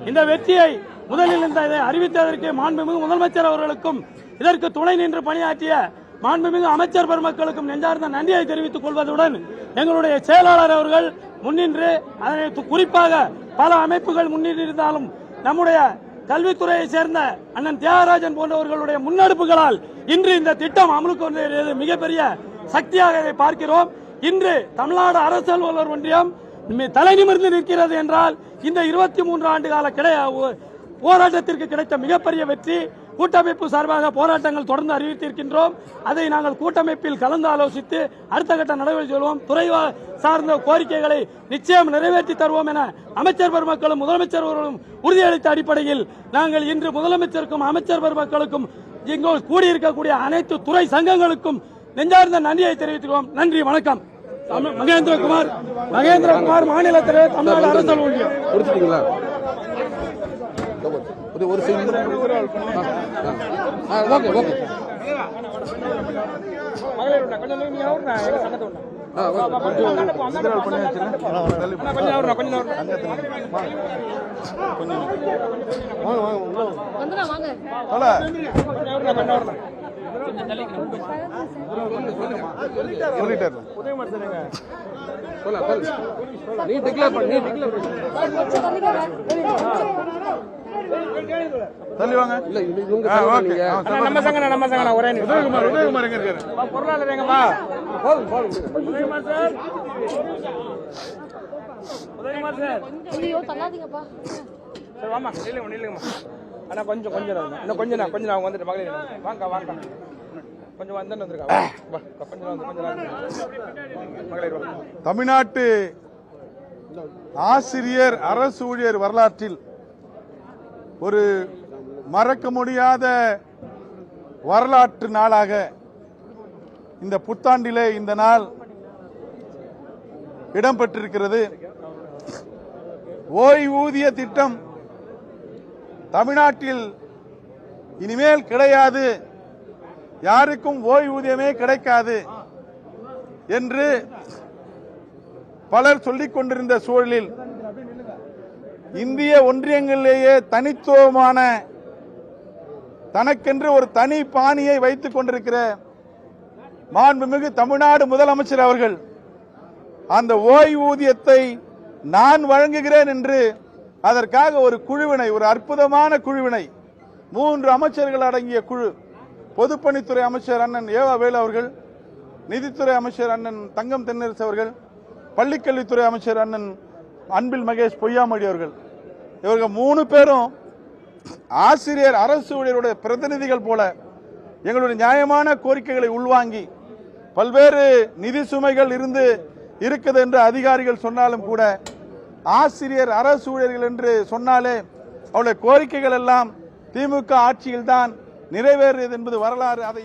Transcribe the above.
இந்த வெற்றியை முதலில் இதை அறிவித்ததற்கு மாண்புமிகு முதலமைச்சர் அவர்களுக்கும் இதற்கு துணை நின்று பணியாற்றிய மாண்புமிகு அமைச்சர் பெருமக்களுக்கும் நெஞ்சார்ந்த நன்றியை தெரிவித்துக் கொள்வதுடன் எங்களுடைய செயலாளர் அவர்கள் முன்னின்று அதனை குறிப்பாக பல அமைப்புகள் முன்னிட்டிருந்தாலும் நம்முடைய கல்வித்துறையை சேர்ந்த அண்ணன் தியாகராஜன் போன்றவர்களுடைய முன்னெடுப்புகளால் இன்று இந்த திட்டம் அமலுக்கு வந்தது மிகப்பெரிய சக்தியாக இதை பார்க்கிறோம். இன்று தமிழ்நாடு அரசு அலுவலர் ஒன்றியம் தலை நிமிர்ந்து நிற்கிறது என்றால் இந்த 23 ஆண்டு கால போராட்டத்திற்கு கிடைத்த மிகப்பெரிய வெற்றி. கூட்டமைப்பு சார்பாக போராட்டங்கள் தொடர்ந்து அறிவித்திருக்கின்றோம். அதை நாங்கள் கூட்டமைப்பில் கலந்து ஆலோசித்து அடுத்த கட்ட நடவடிக்கை சொல்வோம். துறை சார்ந்த கோரிக்கைகளை நிச்சயம் நிறைவேற்றி தருவோம் என அமைச்சர் பெருமக்களும் முதலமைச்சர் அவர்களும் உறுதியளித்த அடிப்படையில் நாங்கள் இன்று முதலமைச்சருக்கும் அமைச்சர் பெருமக்களுக்கும் இங்கு கூடியிருக்கக்கூடிய அனைத்து துறை சங்கங்களுக்கும் நெஞ்சார்ந்த நன்றியை தெரிவிக்கிறோம். நன்றி, வணக்கம். மகேந்திரகுமார் மாநில தலைவர், தமிழ்நாடு அரசு ஒன்றியம். ஒரு தள்ளிவாங்க. நம்ம சங்க ஒரே உதயகுமார் எங்க இருக்காரு? பொருளாளர் எங்கப்பா? உதயகுமார் சார், உதயகுமார் சார், ஐயோ தள்ளாதீங்கப்பா. சரி வாமா, நில்லுங்கம்மா. அண்ணா கொஞ்சம் இன்னும் கொஞ்சம் அவங்க வந்துட்டு மகளிர் வாங்க கொஞ்சம் வந்துருக்கா. தமிழ்நாட்டு ஆசிரியர் அரசு ஊழியர் வரலாற்றில் ஒரு மறக்க முடியாத வரலாற்று நாளாக இந்த புத்தாண்டிலே இந்த நாள் இடம்பெற்றிருக்கிறது. ஓய்வூதிய திட்டம் தமிழ்நாட்டில் இனிமேல் கிடையாது, யாருக்கும் ஓய்வூதியமே கிடைக்காது என்று பலர் சொல்லிக் கொண்டிருந்த சூழலில் இந்திய ஒன்றியங்களிலேயே தனித்துவமான தனக்கென்று ஒரு தனி பாணியை வைத்துக் கொண்டிருக்கிற மாண்புமிகு தமிழ்நாடு முதலமைச்சர் அவர்கள் அந்த ஓய்வூதியத்தை நான் வழங்குகிறேன் என்று அதற்காக ஒரு குழுவினை, ஒரு அற்புதமான குழுவினை, 3 அமைச்சர்கள் அடங்கிய குழு, பொதுப்பணித்துறை அமைச்சர் அண்ணன் ஏவா வேலு அவர்கள், நிதித்துறை அமைச்சர் அண்ணன் தங்கம் தென்னரசு அவர்கள், பள்ளிக்கல்வித்துறை அமைச்சர் அண்ணன் அன்பில் மகேஷ் பொய்யாமொழி அவர்கள், இவர்கள் 3 பேரும் ஆசிரியர் அரசு ஊழியருடைய பிரதிநிதிகள் போல எங்களுடைய நியாயமான கோரிக்கைகளை உள்வாங்கி பல்வேறு நிதி சுமைகள் இருக்குது என்று அதிகாரிகள் சொன்னாலும் கூட ஆசிரியர் அரசு ஊழியர்கள் என்று சொன்னாலே அவருடைய கோரிக்கைகள் எல்லாம் திமுக ஆட்சியில்தான் நிறைவேறியது என்பது வரலாறு. அதை